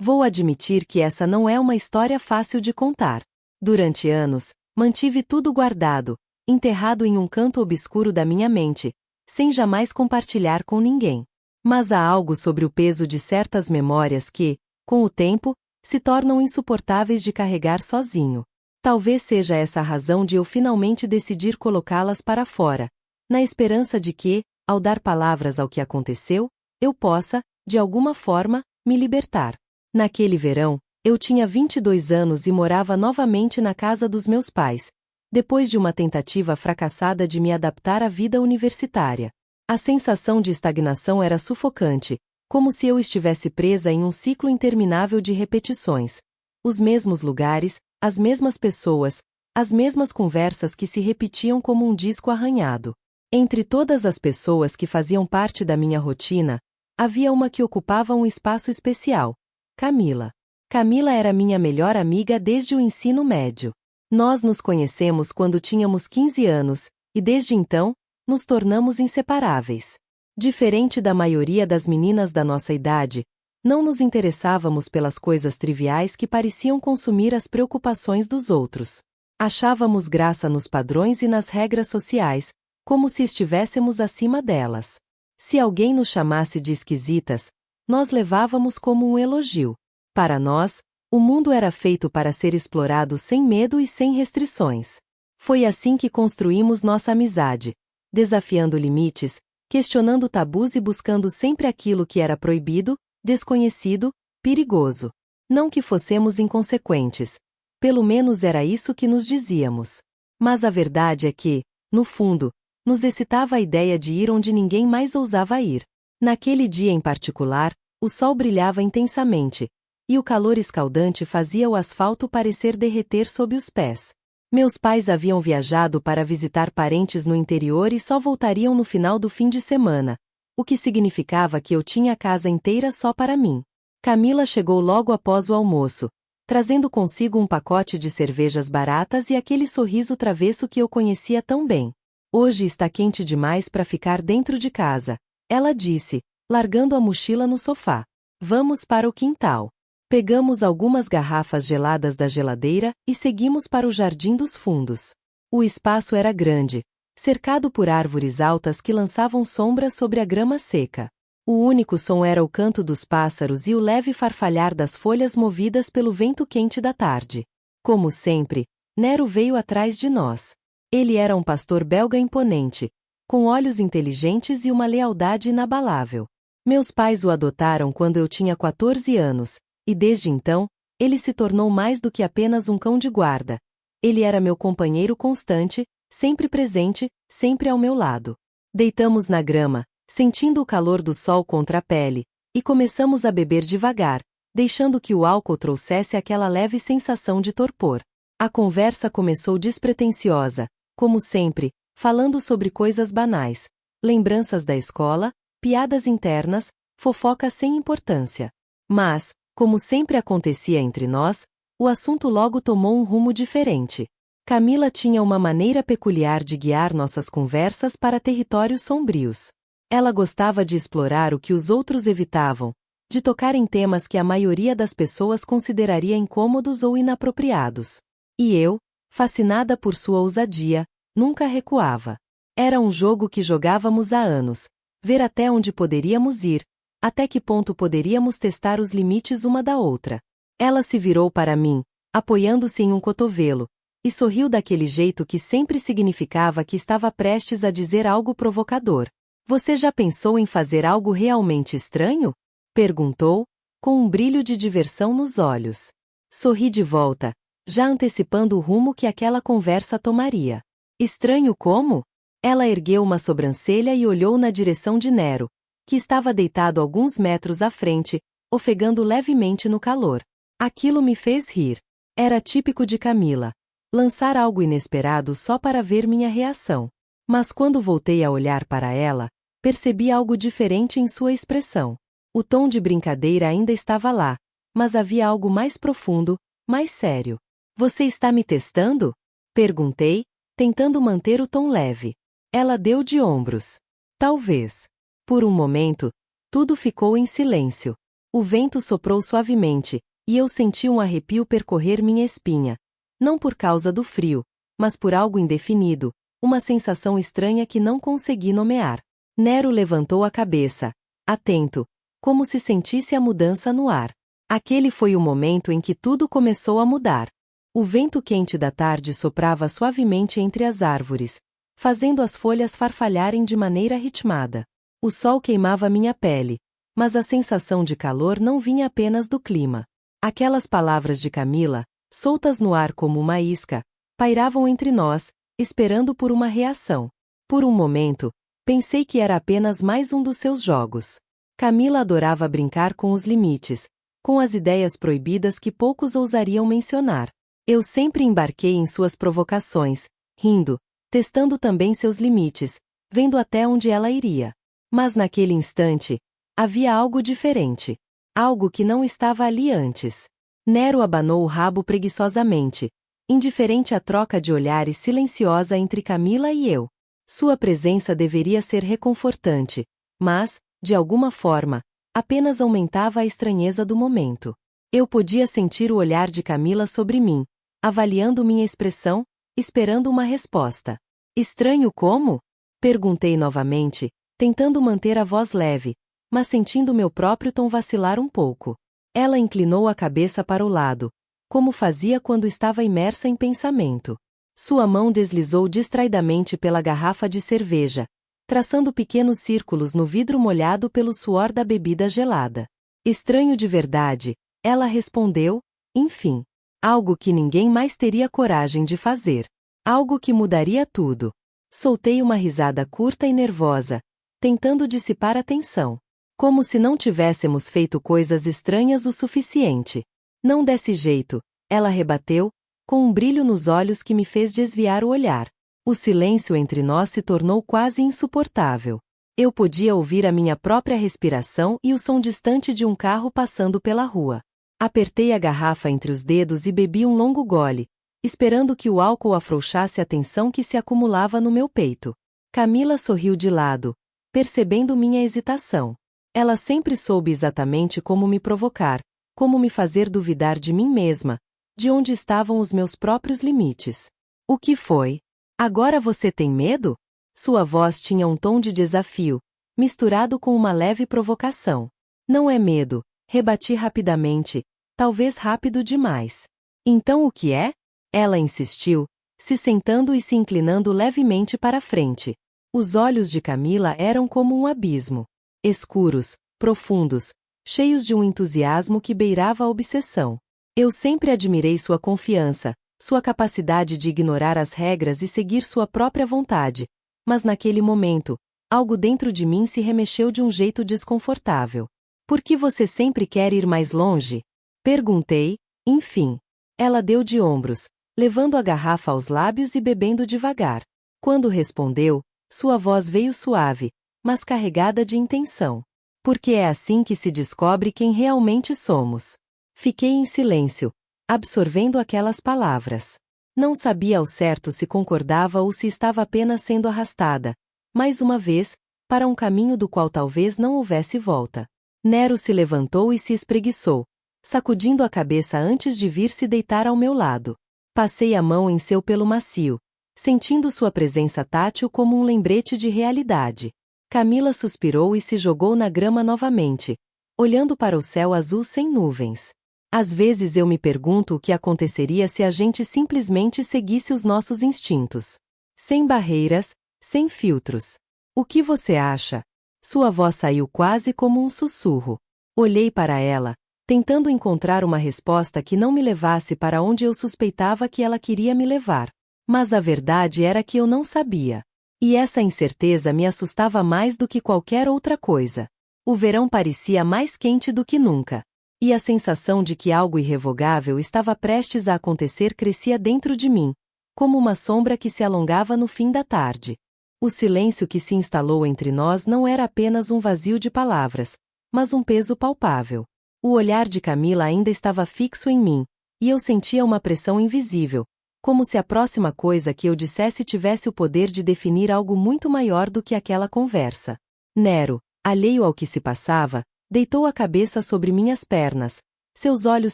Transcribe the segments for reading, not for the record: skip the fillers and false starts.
Vou admitir que essa não é uma história fácil de contar. Durante anos, mantive tudo guardado, enterrado em um canto obscuro da minha mente, sem jamais compartilhar com ninguém. Mas há algo sobre o peso de certas memórias que, com o tempo, se tornam insuportáveis de carregar sozinho. Talvez seja essa a razão de eu finalmente decidir colocá-las para fora, na esperança de que, ao dar palavras ao que aconteceu, eu possa, de alguma forma, me libertar. Naquele verão, eu tinha 22 anos e morava novamente na casa dos meus pais, depois de uma tentativa fracassada de me adaptar à vida universitária. A sensação de estagnação era sufocante, como se eu estivesse presa em um ciclo interminável de repetições. Os mesmos lugares, as mesmas pessoas, as mesmas conversas que se repetiam como um disco arranhado. Entre todas as pessoas que faziam parte da minha rotina, havia uma que ocupava um espaço especial: Camila. Camila era minha melhor amiga desde o ensino médio. Nós nos conhecemos quando tínhamos 15 anos, e desde então, nos tornamos inseparáveis. Diferente da maioria das meninas da nossa idade, não nos interessávamos pelas coisas triviais que pareciam consumir as preocupações dos outros. Achávamos graça nos padrões e nas regras sociais, como se estivéssemos acima delas. Se alguém nos chamasse de esquisitas, nós levávamos como um elogio. Para nós, o mundo era feito para ser explorado sem medo e sem restrições. Foi assim que construímos nossa amizade, desafiando limites, questionando tabus e buscando sempre aquilo que era proibido, desconhecido, perigoso. Não que fossemos inconsequentes, pelo menos era isso que nos dizíamos. Mas a verdade é que, no fundo, nos excitava a ideia de ir onde ninguém mais ousava ir. Naquele dia em particular, o sol brilhava intensamente, e o calor escaldante fazia o asfalto parecer derreter sob os pés. Meus pais haviam viajado para visitar parentes no interior e só voltariam no final do fim de semana, o que significava que eu tinha a casa inteira só para mim. Camila chegou logo após o almoço, trazendo consigo um pacote de cervejas baratas e aquele sorriso travesso que eu conhecia tão bem. Hoje está quente demais para ficar dentro de casa, ela disse, largando a mochila no sofá. Vamos para o quintal. Pegamos algumas garrafas geladas da geladeira e seguimos para o jardim dos fundos. O espaço era grande, cercado por árvores altas que lançavam sombras sobre a grama seca. O único som era o canto dos pássaros e o leve farfalhar das folhas movidas pelo vento quente da tarde. Como sempre, Nero veio atrás de nós. Ele era um pastor belga imponente, com olhos inteligentes e uma lealdade inabalável. Meus pais o adotaram quando eu tinha 14 anos, e desde então, ele se tornou mais do que apenas um cão de guarda. Ele era meu companheiro constante, sempre presente, sempre ao meu lado. Deitamos na grama, sentindo o calor do sol contra a pele, e começamos a beber devagar, deixando que o álcool trouxesse aquela leve sensação de torpor. A conversa começou despretensiosa, como sempre, falando sobre coisas banais, lembranças da escola, piadas internas, fofocas sem importância. Mas, como sempre acontecia entre nós, o assunto logo tomou um rumo diferente. Camila tinha uma maneira peculiar de guiar nossas conversas para territórios sombrios. Ela gostava de explorar o que os outros evitavam, de tocar em temas que a maioria das pessoas consideraria incômodos ou inapropriados. E eu, fascinada por sua ousadia, nunca recuava. Era um jogo que jogávamos há anos, ver até onde poderíamos ir, até que ponto poderíamos testar os limites uma da outra. Ela se virou para mim, apoiando-se em um cotovelo, e sorriu daquele jeito que sempre significava que estava prestes a dizer algo provocador. Você já pensou em fazer algo realmente estranho? Perguntou, com um brilho de diversão nos olhos. Sorri de volta, já antecipando o rumo que aquela conversa tomaria. Estranho como? Ela ergueu uma sobrancelha e olhou na direção de Nero, que estava deitado alguns metros à frente, ofegando levemente no calor. Aquilo me fez rir. Era típico de Camila. Lançar algo inesperado só para ver minha reação. Mas quando voltei a olhar para ela, percebi algo diferente em sua expressão. O tom de brincadeira ainda estava lá, mas havia algo mais profundo, mais sério. Você está me testando? Perguntei, tentando manter o tom leve. Ela deu de ombros. Talvez. Por um momento, tudo ficou em silêncio. O vento soprou suavemente, e eu senti um arrepio percorrer minha espinha. Não por causa do frio, mas por algo indefinido, uma sensação estranha que não consegui nomear. Nero levantou a cabeça, atento, como se sentisse a mudança no ar. Aquele foi o momento em que tudo começou a mudar. O vento quente da tarde soprava suavemente entre as árvores, fazendo as folhas farfalharem de maneira ritmada. O sol queimava minha pele, mas a sensação de calor não vinha apenas do clima. Aquelas palavras de Camila, soltas no ar como uma isca, pairavam entre nós, esperando por uma reação. Por um momento, pensei que era apenas mais um dos seus jogos. Camila adorava brincar com os limites, com as ideias proibidas que poucos ousariam mencionar. Eu sempre embarquei em suas provocações, rindo, testando também seus limites, vendo até onde ela iria. Mas naquele instante, havia algo diferente. Algo que não estava ali antes. Nero abanou o rabo preguiçosamente, indiferente à troca de olhares silenciosa entre Camila e eu. Sua presença deveria ser reconfortante, mas, de alguma forma, apenas aumentava a estranheza do momento. Eu podia sentir o olhar de Camila sobre mim, avaliando minha expressão, esperando uma resposta. Estranho como? Perguntei novamente, tentando manter a voz leve, mas sentindo meu próprio tom vacilar um pouco. Ela inclinou a cabeça para o lado, como fazia quando estava imersa em pensamento. Sua mão deslizou distraidamente pela garrafa de cerveja, traçando pequenos círculos no vidro molhado pelo suor da bebida gelada. Estranho de verdade, ela respondeu, enfim. Algo que ninguém mais teria coragem de fazer. Algo que mudaria tudo. Soltei uma risada curta e nervosa, tentando dissipar a tensão. Como se não tivéssemos feito coisas estranhas o suficiente. Não desse jeito, ela rebateu, com um brilho nos olhos que me fez desviar o olhar. O silêncio entre nós se tornou quase insuportável. Eu podia ouvir a minha própria respiração e o som distante de um carro passando pela rua. Apertei a garrafa entre os dedos e bebi um longo gole, esperando que o álcool afrouxasse a tensão que se acumulava no meu peito. Camila sorriu de lado, percebendo minha hesitação. Ela sempre soube exatamente como me provocar, como me fazer duvidar de mim mesma, de onde estavam os meus próprios limites. O que foi? Agora você tem medo? Sua voz tinha um tom de desafio, misturado com uma leve provocação. Não é medo, rebati rapidamente, talvez rápido demais. Então o que é? Ela insistiu, se sentando e se inclinando levemente para frente. Os olhos de Camila eram como um abismo. Escuros, profundos, cheios de um entusiasmo que beirava a obsessão. Eu sempre admirei sua confiança, sua capacidade de ignorar as regras e seguir sua própria vontade, mas naquele momento, algo dentro de mim se remexeu de um jeito desconfortável. Por que você sempre quer ir mais longe? Perguntei, enfim. Ela deu de ombros, levando a garrafa aos lábios e bebendo devagar. Quando respondeu, sua voz veio suave, mas carregada de intenção. Porque é assim que se descobre quem realmente somos. Fiquei em silêncio, absorvendo aquelas palavras. Não sabia ao certo se concordava ou se estava apenas sendo arrastada, mais uma vez, para um caminho do qual talvez não houvesse volta. Nero se levantou e se espreguiçou, sacudindo a cabeça antes de vir se deitar ao meu lado. Passei a mão em seu pelo macio, sentindo sua presença tátil como um lembrete de realidade. Camila suspirou e se jogou na grama novamente, olhando para o céu azul sem nuvens. Às vezes eu me pergunto o que aconteceria se a gente simplesmente seguisse os nossos instintos. Sem barreiras, sem filtros. O que você acha? Sua voz saiu quase como um sussurro. Olhei para ela, tentando encontrar uma resposta que não me levasse para onde eu suspeitava que ela queria me levar. Mas a verdade era que eu não sabia. E essa incerteza me assustava mais do que qualquer outra coisa. O verão parecia mais quente do que nunca. E a sensação de que algo irrevogável estava prestes a acontecer crescia dentro de mim, como uma sombra que se alongava no fim da tarde. O silêncio que se instalou entre nós não era apenas um vazio de palavras, mas um peso palpável. O olhar de Camila ainda estava fixo em mim, e eu sentia uma pressão invisível, como se a próxima coisa que eu dissesse tivesse o poder de definir algo muito maior do que aquela conversa. Nero, alheio ao que se passava, Deitou a cabeça sobre minhas pernas, seus olhos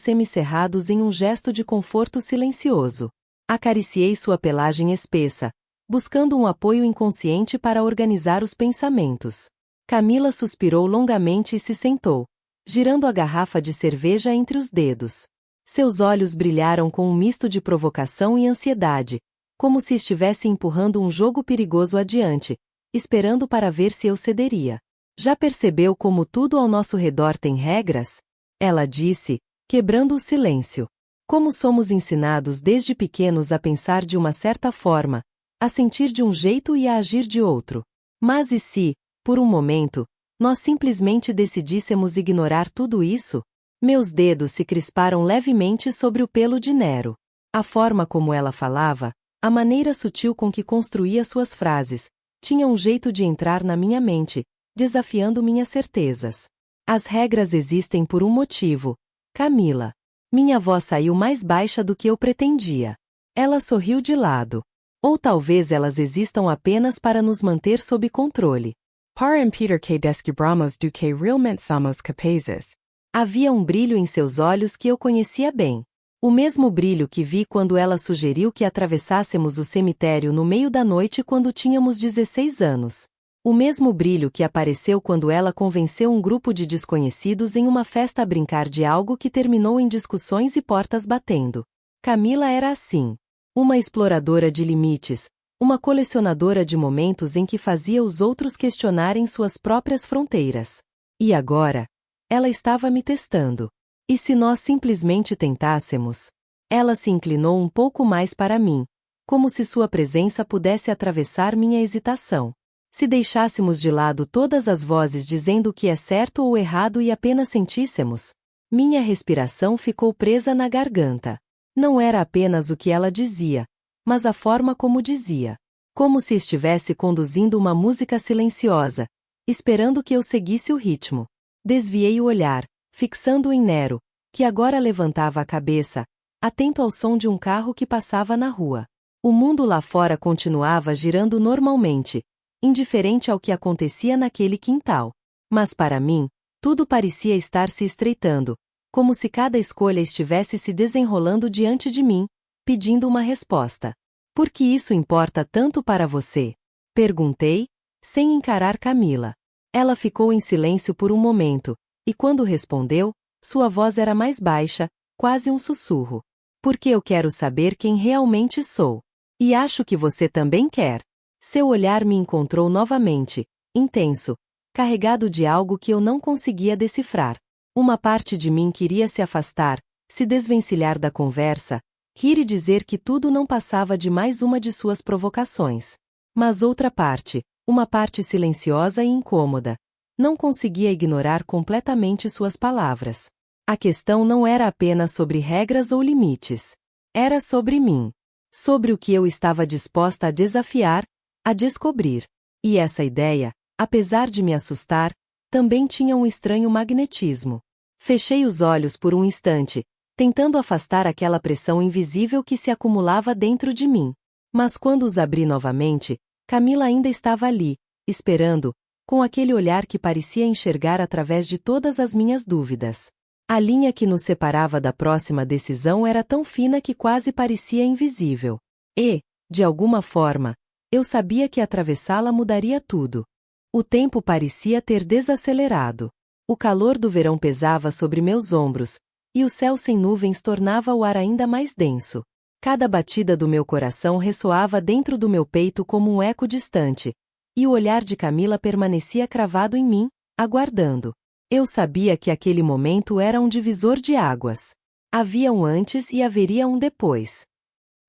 semicerrados em um gesto de conforto silencioso. Acariciei sua pelagem espessa, buscando um apoio inconsciente para organizar os pensamentos. Camila suspirou longamente e se sentou, girando a garrafa de cerveja entre os dedos. Seus olhos brilharam com um misto de provocação e ansiedade, como se estivesse empurrando um jogo perigoso adiante, esperando para ver se eu cederia. Já percebeu como tudo ao nosso redor tem regras? Ela disse, quebrando o silêncio. Como somos ensinados desde pequenos a pensar de uma certa forma, a sentir de um jeito e a agir de outro. Mas e se, por um momento, nós simplesmente decidíssemos ignorar tudo isso? Meus dedos se crisparam levemente sobre o pelo de Nero. A forma como ela falava, a maneira sutil com que construía suas frases, tinha um jeito de entrar na minha mente, desafiando minhas certezas. As regras existem por um motivo, Camila. Minha voz saiu mais baixa do que eu pretendia. Ela sorriu de lado. Ou talvez elas existam apenas para nos manter sob controle. Para impedir que descobramos do que realmente somos capazes. Havia um brilho em seus olhos que eu conhecia bem. O mesmo brilho que vi quando ela sugeriu que atravessássemos o cemitério no meio da noite quando tínhamos 16 anos. O mesmo brilho que apareceu quando ela convenceu um grupo de desconhecidos em uma festa a brincar de algo que terminou em discussões e portas batendo. Camila era assim. Uma exploradora de limites, uma colecionadora de momentos em que fazia os outros questionarem suas próprias fronteiras. E agora? Ela estava me testando. E se nós simplesmente tentássemos? Ela se inclinou um pouco mais para mim, como se sua presença pudesse atravessar minha hesitação. Se deixássemos de lado todas as vozes dizendo o que é certo ou errado e apenas sentíssemos? Minha respiração ficou presa na garganta. Não era apenas o que ela dizia, mas a forma como dizia. Como se estivesse conduzindo uma música silenciosa, esperando que eu seguisse o ritmo. Desviei o olhar, fixando em Nero, que agora levantava a cabeça, atento ao som de um carro que passava na rua. O mundo lá fora continuava girando normalmente, indiferente ao que acontecia naquele quintal. Mas para mim, tudo parecia estar se estreitando, como se cada escolha estivesse se desenrolando diante de mim, pedindo uma resposta. Por que isso importa tanto para você? Perguntei, sem encarar Camila. Ela ficou em silêncio por um momento, e quando respondeu, sua voz era mais baixa, quase um sussurro. Porque eu quero saber quem realmente sou. E acho que você também quer. Seu olhar me encontrou novamente, intenso, carregado de algo que eu não conseguia decifrar. Uma parte de mim queria se afastar, se desvencilhar da conversa, rir e dizer que tudo não passava de mais uma de suas provocações. Mas outra parte, uma parte silenciosa e incômoda, não conseguia ignorar completamente suas palavras. A questão não era apenas sobre regras ou limites. Era sobre mim. Sobre o que eu estava disposta a desafiar, a descobrir. E essa ideia, apesar de me assustar, também tinha um estranho magnetismo. Fechei os olhos por um instante, tentando afastar aquela pressão invisível que se acumulava dentro de mim. Mas quando os abri novamente, Camila ainda estava ali, esperando, com aquele olhar que parecia enxergar através de todas as minhas dúvidas. A linha que nos separava da próxima decisão era tão fina que quase parecia invisível. E, de alguma forma, eu sabia que atravessá-la mudaria tudo. O tempo parecia ter desacelerado. O calor do verão pesava sobre meus ombros, e o céu sem nuvens tornava o ar ainda mais denso. Cada batida do meu coração ressoava dentro do meu peito como um eco distante, e o olhar de Camila permanecia cravado em mim, aguardando. Eu sabia que aquele momento era um divisor de águas. Havia um antes e haveria um depois.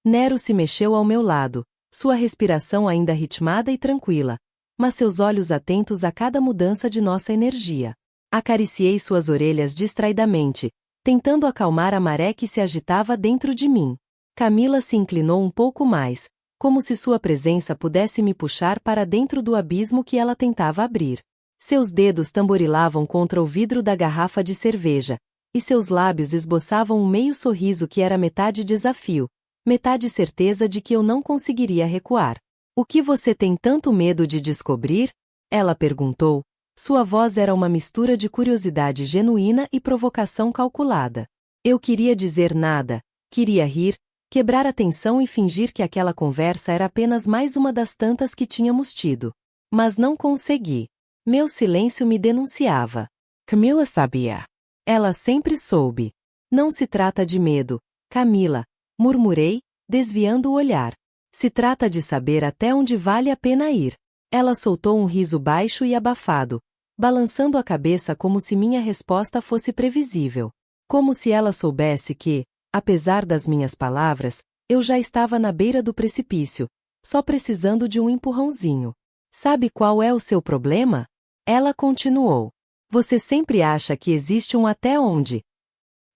Nero se mexeu ao meu lado, sua respiração ainda ritmada e tranquila, mas seus olhos atentos a cada mudança de nossa energia. Acariciei suas orelhas distraidamente, tentando acalmar a maré que se agitava dentro de mim. Camila se inclinou um pouco mais, como se sua presença pudesse me puxar para dentro do abismo que ela tentava abrir. Seus dedos tamborilavam contra o vidro da garrafa de cerveja, e seus lábios esboçavam um meio sorriso que era metade desafio, metade certeza de que eu não conseguiria recuar. O que você tem tanto medo de descobrir? Ela perguntou, Sua voz era uma mistura de curiosidade genuína e provocação calculada. Eu queria dizer nada, queria rir, quebrar a tensão e fingir que aquela conversa era apenas mais uma das tantas que tínhamos tido. Mas não consegui. Meu silêncio me denunciava. Camila sabia. Ela sempre soube. Não se trata de medo, Camila, murmurei, desviando o olhar. Se trata de saber até onde vale a pena ir. Ela soltou um riso baixo e abafado, balançando a cabeça como se minha resposta fosse previsível. Como se ela soubesse que, apesar das minhas palavras, eu já estava na beira do precipício, só precisando de um empurrãozinho. Sabe qual é o seu problema? Ela continuou. Você sempre acha que existe um até onde.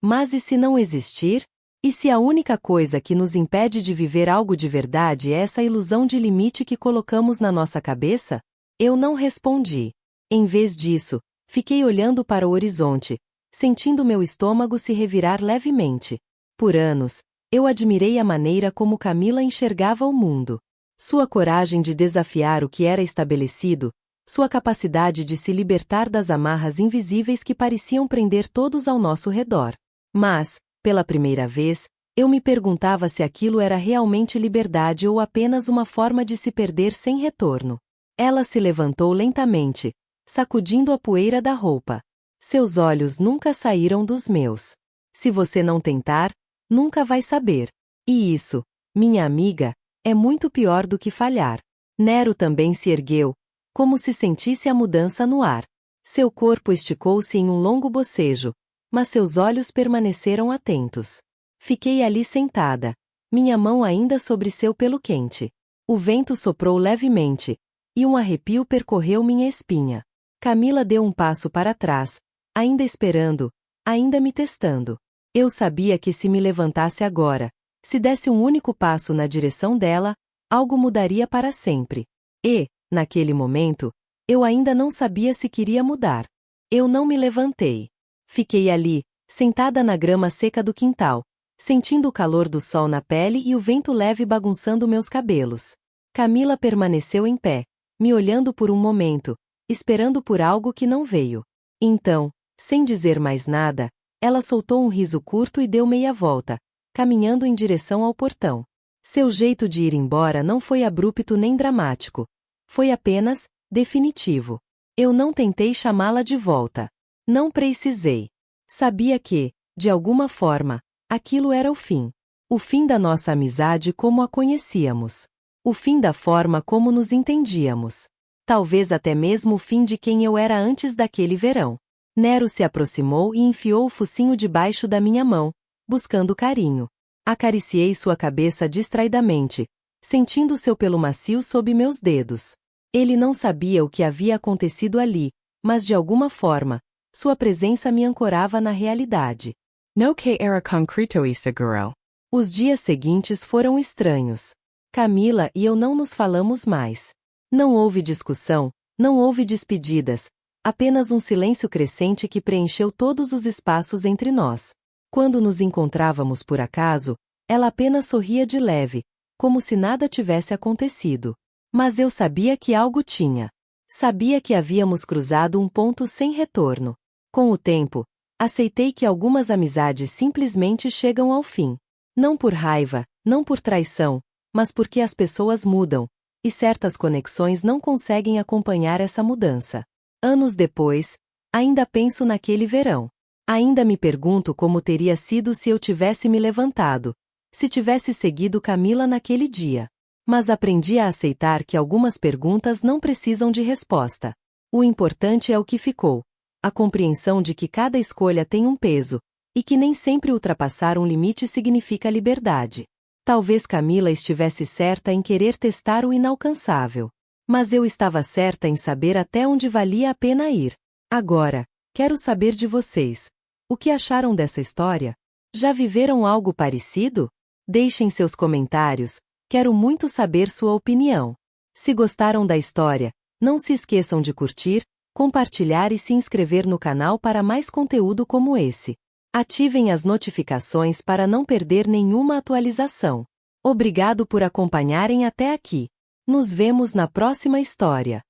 Mas e se não existir? E se a única coisa que nos impede de viver algo de verdade é essa ilusão de limite que colocamos na nossa cabeça? Eu não respondi. Em vez disso, fiquei olhando para o horizonte, sentindo meu estômago se revirar levemente. Por anos, eu admirei a maneira como Camila enxergava o mundo. Sua coragem de desafiar o que era estabelecido, sua capacidade de se libertar das amarras invisíveis que pareciam prender todos ao nosso redor. Mas, pela primeira vez, eu me perguntava se aquilo era realmente liberdade ou apenas uma forma de se perder sem retorno. Ela se levantou lentamente, sacudindo a poeira da roupa. Seus olhos nunca saíram dos meus. Se você não tentar, nunca vai saber. E isso, minha amiga, é muito pior do que falhar. Nero também se ergueu, como se sentisse a mudança no ar. Seu corpo esticou-se em um longo bocejo, mas seus olhos permaneceram atentos. Fiquei ali sentada, minha mão ainda sobre seu pelo quente. O vento soprou levemente, e um arrepio percorreu minha espinha. Camila deu um passo para trás, ainda esperando, ainda me testando. Eu sabia que se me levantasse agora, se desse um único passo na direção dela, algo mudaria para sempre. E, naquele momento, eu ainda não sabia se queria mudar. Eu não me levantei. Fiquei ali, sentada na grama seca do quintal, sentindo o calor do sol na pele e o vento leve bagunçando meus cabelos. Camila permaneceu em pé, me olhando por um momento, esperando por algo que não veio. Então, sem dizer mais nada, ela soltou um riso curto e deu meia volta, caminhando em direção ao portão. Seu jeito de ir embora não foi abrupto nem dramático. Foi apenas, definitivo. Eu não tentei chamá-la de volta. Não precisei. Sabia que, de alguma forma, aquilo era o fim. O fim da nossa amizade como a conhecíamos. O fim da forma como nos entendíamos. Talvez até mesmo o fim de quem eu era antes daquele verão. Nero se aproximou e enfiou o focinho debaixo da minha mão, buscando carinho. Acariciei sua cabeça distraidamente, sentindo seu pelo macio sob meus dedos. Ele não sabia o que havia acontecido ali, mas de alguma forma, sua presença me ancorava na realidade. No que era concreto e seguro. Os dias seguintes foram estranhos. Camila e eu não nos falamos mais. Não houve discussão, não houve despedidas, apenas um silêncio crescente que preencheu todos os espaços entre nós. Quando nos encontrávamos por acaso, ela apenas sorria de leve, como se nada tivesse acontecido. Mas eu sabia que algo tinha. Sabia que havíamos cruzado um ponto sem retorno. Com o tempo, aceitei que algumas amizades simplesmente chegam ao fim. Não por raiva, não por traição, mas porque as pessoas mudam, e certas conexões não conseguem acompanhar essa mudança. Anos depois, ainda penso naquele verão. Ainda me pergunto como teria sido se eu tivesse me levantado, se tivesse seguido Camila naquele dia. Mas aprendi a aceitar que algumas perguntas não precisam de resposta. O importante é o que ficou. A compreensão de que cada escolha tem um peso, e que nem sempre ultrapassar um limite significa liberdade. Talvez Camila estivesse certa em querer testar o inalcançável. Mas eu estava certa em saber até onde valia a pena ir. Agora, quero saber de vocês. O que acharam dessa história? Já viveram algo parecido? Deixem seus comentários, quero muito saber sua opinião. Se gostaram da história, não se esqueçam de curtir, compartilhar e se inscrever no canal para mais conteúdo como esse. Ativem as notificações para não perder nenhuma atualização. Obrigado por acompanharem até aqui. Nos vemos na próxima história.